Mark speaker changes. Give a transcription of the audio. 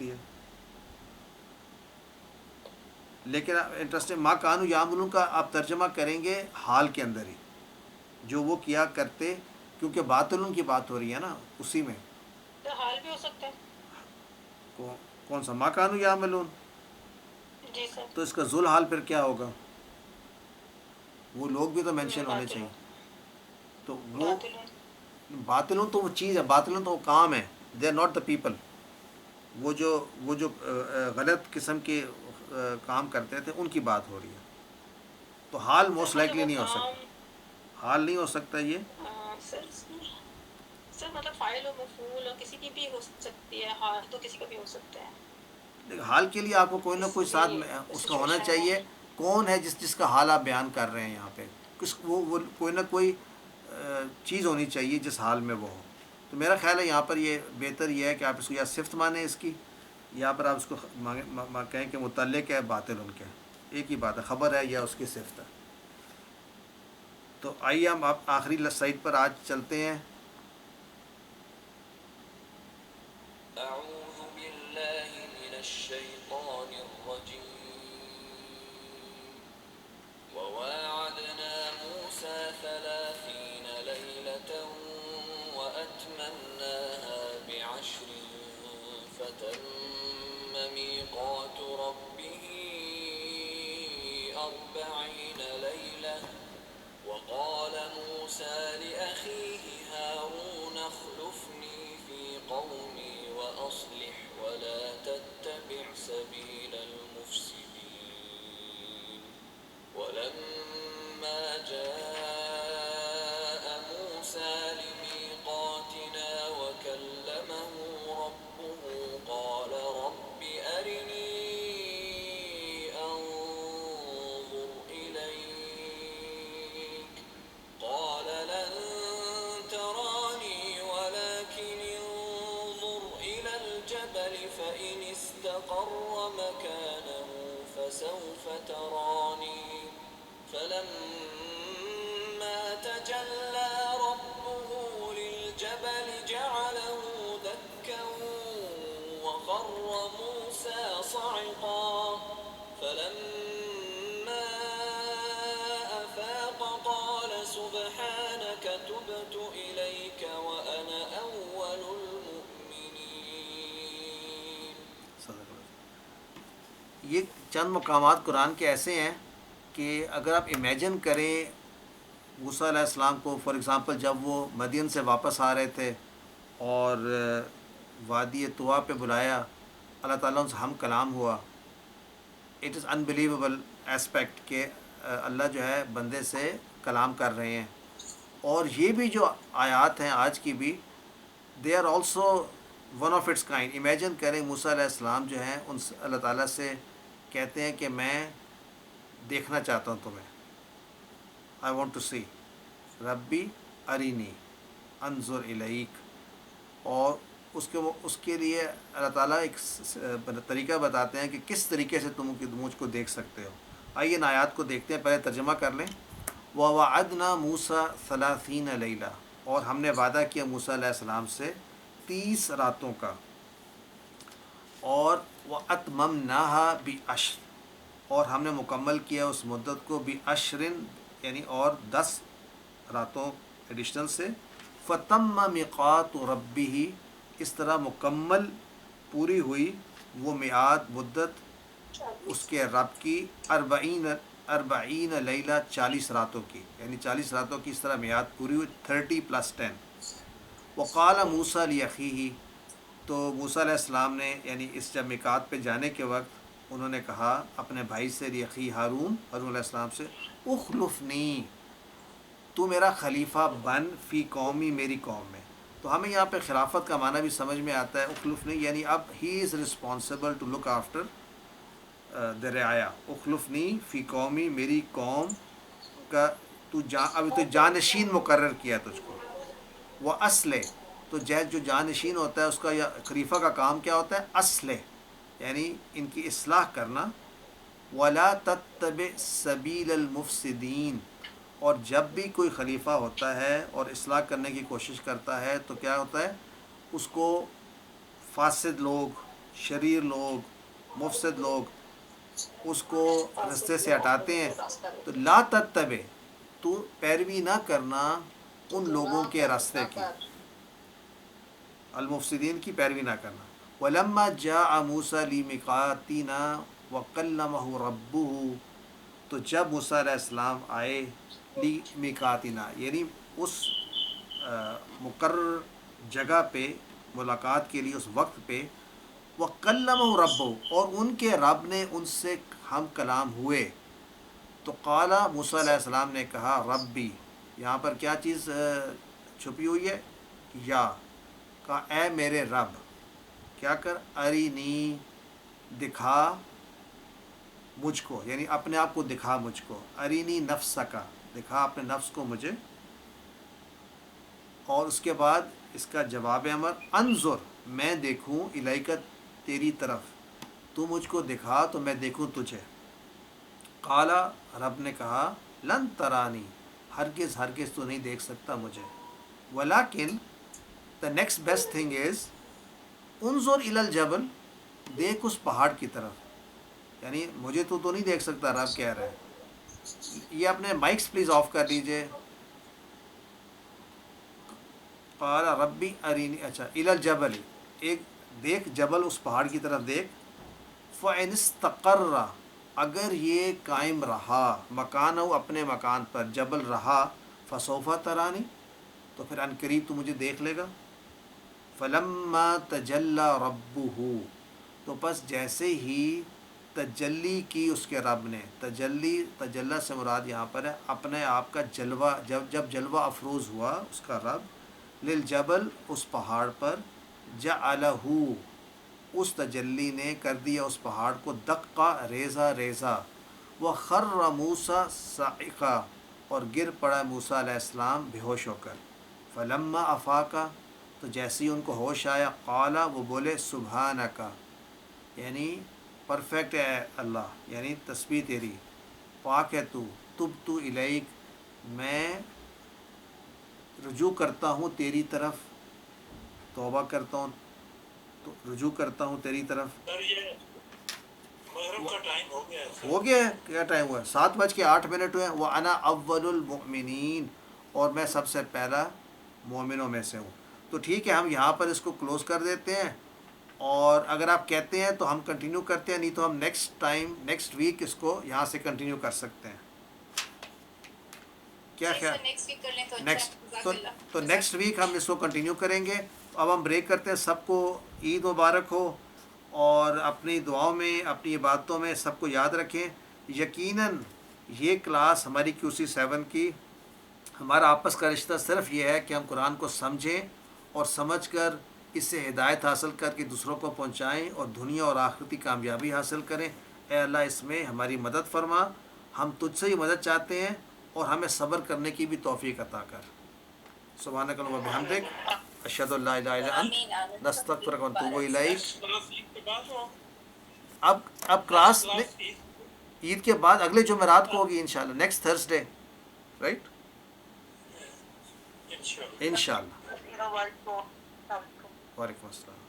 Speaker 1: سکتی ہے. لیکن انٹرسٹنگ ما کانو یعملون کا آپ ترجمہ کریں گے حال کے اندر ہی، جو وہ کیا کرتے، کیونکہ باطلوں کی بات ہو رہی ہے نا اسی میں.
Speaker 2: تو حال بھی ہو سکتا ہے.
Speaker 1: کون سا ما کانو یعملون؟
Speaker 2: جی سر.
Speaker 1: تو اس کا ذل حال پھر کیا ہوگا؟ وہ لوگ بھی تو مینشن ہونے
Speaker 2: باطل
Speaker 1: چاہیے. تو وہ
Speaker 2: باطل
Speaker 1: باطلوں تو وہ چیز ہے، باطلوں تو وہ کام ہے، they are not the people. وہ جو غلط قسم کے کام کرتے تھے ان کی بات ہو رہی ہے. تو حال
Speaker 2: سر
Speaker 1: موسٹ
Speaker 2: مطلب
Speaker 1: لائکلی
Speaker 2: وہ
Speaker 1: نہیں ہو سکتا،
Speaker 2: کام
Speaker 1: حال نہیں ہو سکتا یہ.
Speaker 2: سر سر مطلب فاعل و مفعول اور کسی کی بھی ہو سکتی ہے، حال تو کسی کا بھی ہو سکتا ہے.
Speaker 1: لیکن حال کے لیے آپ کو کوئی نہ
Speaker 2: اس
Speaker 1: کوئی ساتھ
Speaker 2: لیے
Speaker 1: اس کا ہونا
Speaker 2: سچویشن ہے.
Speaker 1: چاہیے. کون ہے جس کا حال آپ بیان کر رہے ہیں یہاں پہ؟ وہ کوئی نہ کوئی چیز ہونی چاہیے جس حال میں وہ ہو. تو میرا خیال ہے یہاں پر یہ بہتر یہ ہے کہ آپ اس کو یا صفت مانیں اس کی، یا پر آپ اس کو کہیں کہ متعلق ہے باطل ان کے. ایک ہی بات ہے، خبر ہے یا اس کی صفت ہے. تو آئیے ہم آپ آخری سائٹ پر آج چلتے ہیں.
Speaker 3: أعوذ بالله من الشيطان الرجيم. وواعدنا موسى 30 ليلة وأتممناها ب10 فتم ميقات ربه 40 ليلة. وقال موسى لأخيه هارون اخلفني في قومي وأصلح ولا تتبع سبيل المفسدين. ولما جاء موسى لميقاتنا وكلمه ربه قال رب أرني أنظر إليك. قال لن تراني ولكن انظر إلى الجبل فإن استقر مكانه فسوف تراني. فلما تجلى ربه للجبل جعله دكا وخر موسى صعقا. فلما أفاق قال سبحانك تبت إليك وأنا أول المؤمنين.
Speaker 1: یہ چند مقامات قرآن کے ایسے ہیں کہ اگر آپ امیجن کریں موسیٰ علیہ السلام کو، فار ایگزامپل جب وہ مدین سے واپس آ رہے تھے اور وادی طوا پہ بلایا، اللہ تعالیٰ ان سے ہم کلام ہوا. اٹ از انبلیویبل ایسپیکٹ کہ اللہ جو ہے بندے سے کلام کر رہے ہیں. اور یہ بھی جو آیات ہیں آج کی بھی، they are also one of its kind. Imagine کریں موسیٰ علیہ السلام جو ہیں ان سے اللہ تعالیٰ سے کہتے ہیں کہ میں دیکھنا چاہتا ہوں تمہیں، آئی وانٹ ٹو سی ربی ارینی انظر الیک. اور اس کے لیے اللہ تعالیٰ ایک طریقہ بتاتے ہیں کہ کس طریقے سے تم مجھ کو دیکھ سکتے ہو. آئیے ان آیات کو دیکھتے ہیں، پہلے ترجمہ کر لیں. وَوَعَدْنَا مُوسَىٰ 30 لَيْلَةً، اور ہم نے وعدہ کیا موسیٰ علیہ السلام سے 30 راتوں کا. اور وَأَتْمَمْنَاهَا بِعَشْرٍ، اور ہم نے مکمل کیا اس مدت کو بِعَشْرٍ یعنی اور 10 راتوں ایڈیشنل سے. فَتَمَّ مِيقَاتُ رَبِّهِ، اس طرح مکمل پوری ہوئی وہ میعاد مدت اس کے رب کی 40 لیلہ 40 راتوں کی، یعنی 40 راتوں کی اس طرح میعاد پوری ہوئی. 30 + 10. وقال موسیٰ لأخیہ، تو موسیٰ علیہ السلام نے یعنی اس جب میقات پہ جانے کے وقت انہوں نے کہا اپنے بھائی سے، لأخی ہارون علیہ السلام سے، اخلفنی، تو میرا خلیفہ بن، فی قومی میری قوم میں. تو ہمیں یہاں پہ خلافت کا معنی بھی سمجھ میں آتا ہے. اخلفنی یعنی اب he is responsible to look after the رعایا. اخلفنی فی قومی، میری قوم کا ابھی تو جانشین مقرر کیا تجھ کو. وہ اصلِ، تو جو جانشین ہوتا ہے اس کا یا خلیفہ کا کام کیا ہوتا ہے؟ اصلِ، یعنی ان کی اصلاح کرنا. وَلَا تَتَّبِعْ سَبِيلَ الْمُفْسِدِينَ، اور جب بھی کوئی خلیفہ ہوتا ہے اور اصلاح کرنے کی کوشش کرتا ہے تو کیا ہوتا ہے؟ اس کو فاسد لوگ شریر لوگ مفسد لوگ اس کو رستے سے ہٹاتے ہیں، تو لا تتبع، تو پیروی نہ کرنا ان لوگوں کے راستے کی، المفسدین کی پیروی نہ کرنا۔ ولما جاء موسیٰ لمیقاتنا وکلمہ ربہ، تو جب موسیٰ علیہ السلام آئے لمیقاتنا یعنی اس مقرر جگہ پہ ملاقات کے لیے، اس وقت پہ، وکلمہ ربہ، اور ان کے رب نے ان سے ہم کلام ہوئے، تو قال موسیٰ علیہ السلام نے کہا ربی، یہاں پر کیا چیز چھپی ہوئی ہے؟ یا، کہا اے میرے رب، کیا کر، ارینی، دکھا مجھ کو، یعنی اپنے آپ کو دکھا مجھ کو، ارینی نفسکا، دکھا اپنے نفس کو مجھے، اور اس کے بعد اس کا جواب امر، انظر، میں دیکھوں، الیک، تیری طرف، تو مجھ کو دکھا تو میں دیکھوں تجھے۔ قالا، رب نے کہا، لن ترانی، ہرگز ہرگز تو نہیں دیکھ سکتا مجھے، ولیکن the next best thing is انظر الی الجبل، دیکھ اس پہاڑ کی طرف، یعنی مجھے تو نہیں دیکھ سکتا، رب کہہ رہے ہیں۔ یہ اپنے مائکس پلیز آف کر لیجئے۔ قال ربی ارینی، اچھا، الی الجبل، ایک دیکھ جبل، اس پہاڑ کی طرف دیکھ، فَإِنِ اسْتَقَرَّ، اگر یہ قائم رہا، مکان ہو اپنے مکان پر، جبل رہا، فَسَوْفَ تَرَانِی، تو پھر ان قریب تو مجھے دیکھ لے گا۔ فَلَمَّا تَجَلَّى رَبُّهُ، تو پس جیسے ہی تجلی کی اس کے رب نے، تجلی سے مراد یہاں پر ہے اپنے آپ کا جلوہ، جب جلوہ افروز ہوا اس کا رب، للجبل، اس پہاڑ پر، جعلہ، اس تجلی نے کر دیا اس پہاڑ کو دقا، ریزہ ریزہ، وخر موسیٰ صعقا، اور گر پڑا موسیٰ علیہ السلام بے ہوش ہو کر۔ فلما افاقا، تو جیسے ہی ان کو ہوش آیا، قالا، وہ بولے، سبحانکا، یعنی پرفیکٹ ہے اللہ، یعنی تسبیح تیری، پاک ہے تو، تبت الیک، میں رجوع کرتا ہوں تیری طرف، توبہ کرتا ہوں، تو رجوع کرتا ہوں تیری طرف۔
Speaker 4: سر یہ مغرب کا ٹائم ہو گیا ہے سر۔
Speaker 1: ہو گیا ہے، کیا ٹائم ہوا ہے؟ 7:08 ہوئے ہیں۔ وَأَنَا أَوَّلُ الْمُؤْمِنِينَ، اور میں سب سے پہلا مومنوں میں سے ہوں۔ تو ٹھیک ہے، ہم یہاں پر اس کو کلوز کر دیتے ہیں، اور اگر آپ کہتے ہیں تو ہم کنٹینیو کرتے ہیں، نہیں تو ہم نیکسٹ ویک اس کو یہاں سے کنٹینیو کر سکتے ہیں۔ کیا خیال؟
Speaker 2: نیکسٹ ویک کر لیں تو
Speaker 1: نیکسٹ
Speaker 2: اچھا، جزاک اللہ۔
Speaker 1: تو نیکسٹ ویک ہم اس کو کنٹینیو کریں گے۔ اب ہم بریک کرتے ہیں۔ سب کو عید مبارک ہو، اور اپنی دعاؤں میں، اپنی عبادتوں میں سب کو یاد رکھیں۔ یقیناً یہ کلاس ہماری QC7 کی، ہمارا آپس کا رشتہ صرف یہ ہے کہ ہم قرآن کو سمجھیں، اور سمجھ کر اس سے ہدایت حاصل کر کے دوسروں کو پہنچائیں، اور دنیا اور آخرتی کامیابی حاصل کریں۔ اے اللہ اس میں ہماری مدد فرما، ہم تجھ سے ہی مدد چاہتے ہیں، اور ہمیں صبر کرنے کی بھی توفیق عطا کر۔ سبحانک اللہم و بحمدک، اشہد ان لا الہ الا انت، نستغفرک و نتوب الیک۔
Speaker 4: کلاس عید کے بعد ہو؟
Speaker 1: اب کلاس
Speaker 4: عید
Speaker 1: عید کے بعد اگلے جمعرات کو ہوگی انشاءاللہ، نیکسٹ تھرسڈے، رائٹ،
Speaker 4: انشاءاللہ۔
Speaker 1: انشاءاللہ۔ وعلیکم السلام۔